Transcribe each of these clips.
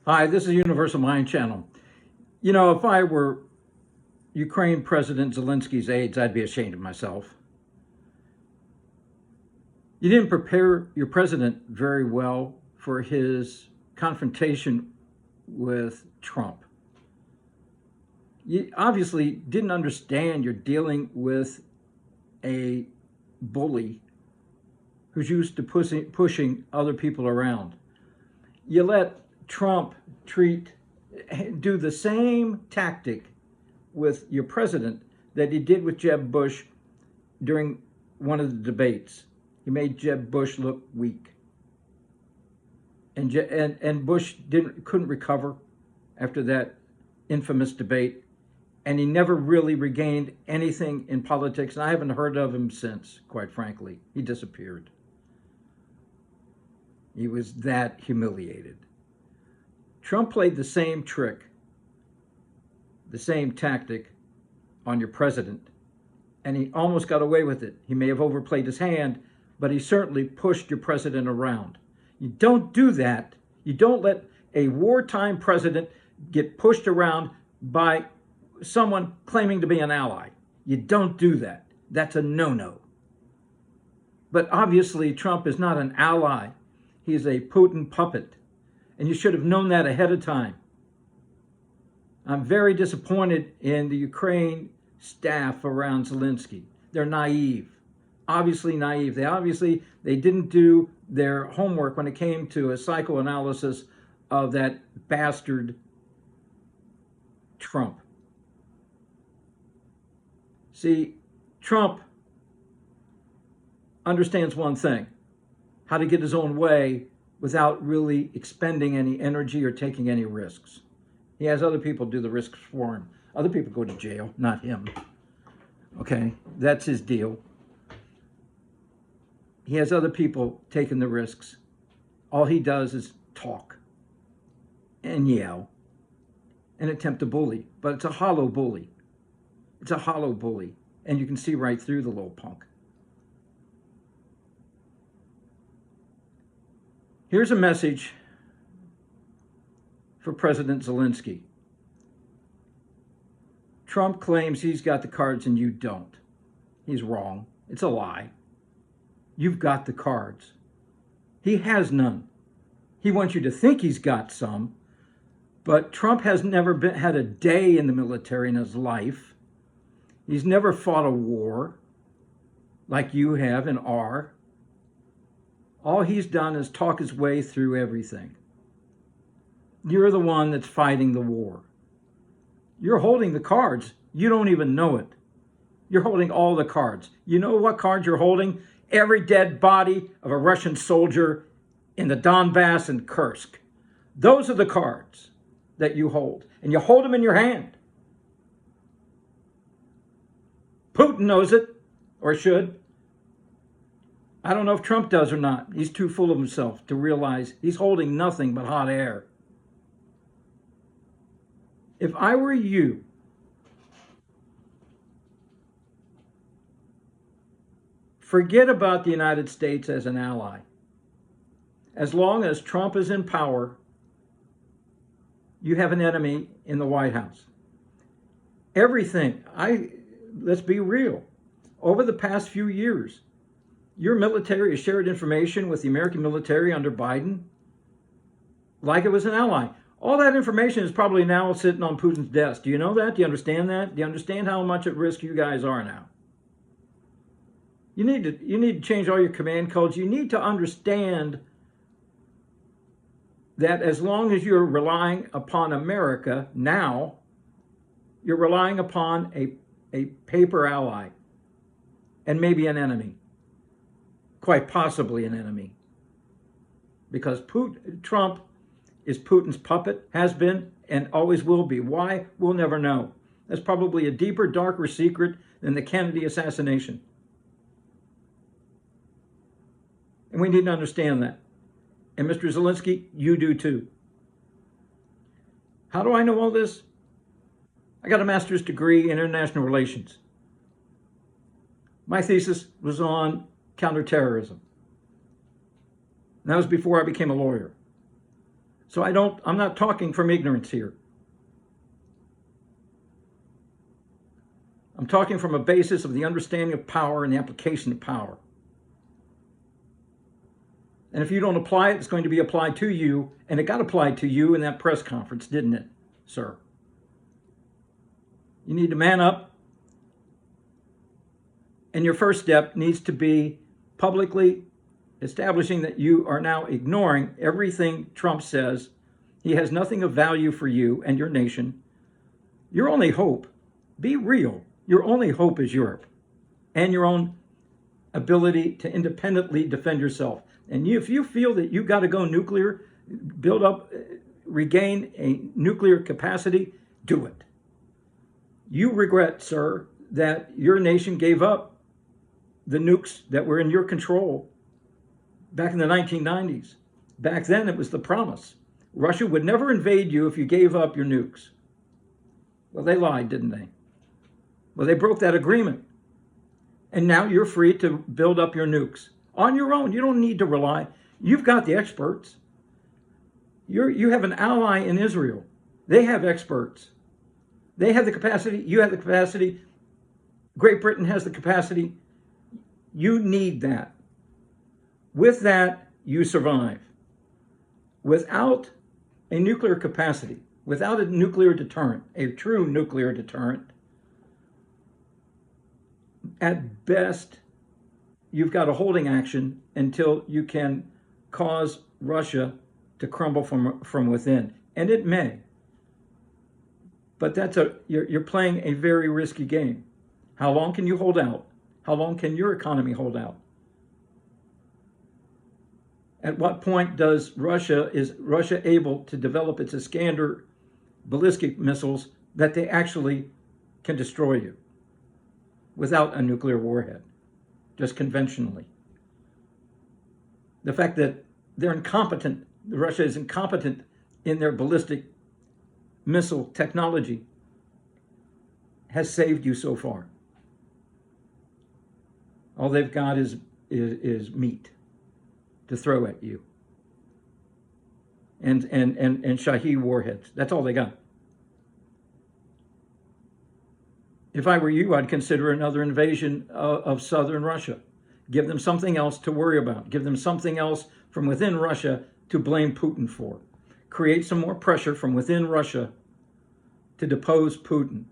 Hi, this is Universal Mind Channel. You know, if I were Ukraine President Zelensky's aides, I'd be ashamed of myself. You didn't prepare your president very well for his confrontation with Trump. You obviously didn't understand you're dealing with a bully who's used to pushing other people around. You let Trump do the same tactic with your president that he did with Jeb Bush during one of the debates. He made Jeb Bush look weak, and Bush couldn't recover after that infamous debate, and he never really regained anything in politics. And I haven't heard of him since. Quite frankly, he disappeared. He was that humiliated. Trump played the same trick, the same tactic on your president, and he almost got away with it. He may have overplayed his hand, but he certainly pushed your president around. You don't do that. You don't let a wartime president get pushed around by someone claiming to be an ally. You don't do that. That's a no-no. But obviously, Trump is not an ally. He's a Putin puppet. And you should have known that ahead of time. I'm very disappointed in the Ukraine staff around Zelenskyy. They're naive, obviously naive. They didn't do their homework when it came to a psychoanalysis of that bastard Trump. See, Trump understands one thing: how to get his own way without really expending any energy or taking any risks. He has other people do the risks for him. Other people go to jail, not him. Okay, that's his deal. He has other people taking the risks. All he does is talk and yell and attempt to bully, but it's a hollow bully. It's a hollow bully, and you can see right through the little punk. Here's a message for President Zelenskyy. Trump claims he's got the cards and you don't. He's wrong. It's a lie. You've got the cards. He has none. He wants you to think he's got some, but Trump has never had a day in the military in his life. He's never fought a war like you have and are. All he's done is talk his way through everything. You're the one that's fighting the war. You're holding the cards. You don't even know it. You're holding all the cards. You know what cards you're holding? Every dead body of a Russian soldier in the Donbass and Kursk. Those are the cards that you hold, and you hold them in your hand. Putin knows it, or should. I don't know if Trump does or not. He's too full of himself to realize he's holding nothing but hot air. If I were you, forget about the United States as an ally. As long as Trump is in power, you have an enemy in the White House. Let's be real. Over the past few years, your military has shared information with the American military under Biden like it was an ally. All that information is probably now sitting on Putin's desk. Do you know that? Do you understand that? Do you understand how much at risk you guys are now? You need to change all your command codes. You need to understand that as long as you're relying upon America now, you're relying upon a paper ally and maybe an enemy. Quite possibly an enemy, because Trump is Putin's puppet, has been, and always will be. Why? We'll never know. That's probably a deeper, darker secret than the Kennedy assassination. And we need to understand that. And Mr. Zelenskyy, you do too. How do I know all this? I got a master's degree in international relations. My thesis was on counterterrorism. And that was before I became a lawyer. So I'm not talking from ignorance here. I'm talking from a basis of the understanding of power and the application of power. And if you don't apply it, it's going to be applied to you. And it got applied to you in that press conference, didn't it, sir? You need to man up. And your first step needs to be publicly establishing that you are now ignoring everything Trump says. He has nothing of value for you and your nation. Your only hope, be real, your only hope is Europe and your own ability to independently defend yourself. And if you feel that you've got to go nuclear, build up, regain a nuclear capacity, do it. You regret, sir, that your nation gave up the nukes that were in your control back in the 1990s. Back then, it was the promise. Russia would never invade you if you gave up your nukes. Well, they lied, didn't they? Well, they broke that agreement. And now you're free to build up your nukes on your own. You don't need to rely. You've got the experts. You have an ally in Israel. They have experts. They have the capacity. You have the capacity. Great Britain has the capacity. You need that. With that, you survive. Without a nuclear capacity, without a nuclear deterrent, a true nuclear deterrent, at best, you've got a holding action until you can cause Russia to crumble from within. And it may. But you're playing a very risky game. How long can you hold out? How long can your economy hold out? At what point is Russia able to develop its Iskander ballistic missiles that they actually can destroy you without a nuclear warhead, just conventionally? The fact that they're incompetent, Russia is incompetent in their ballistic missile technology, has saved you so far. All they've got is meat to throw at you, and Shahed warheads. That's all they got. If I were you, I'd consider another invasion of southern Russia. Give them something else to worry about. Give them something else from within Russia to blame Putin for. Create some more pressure from within Russia to depose Putin.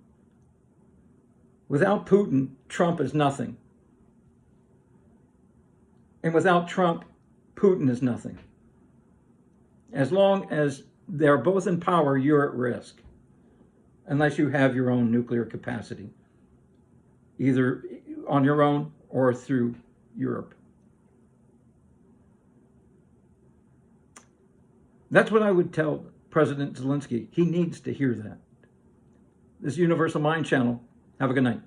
Without Putin, Trump is nothing. And without Trump, Putin is nothing. As long as they're both in power, you're at risk. Unless you have your own nuclear capacity, either on your own or through Europe. That's what I would tell President Zelenskyy. He needs to hear that. This is Universal Mind Channel. Have a good night.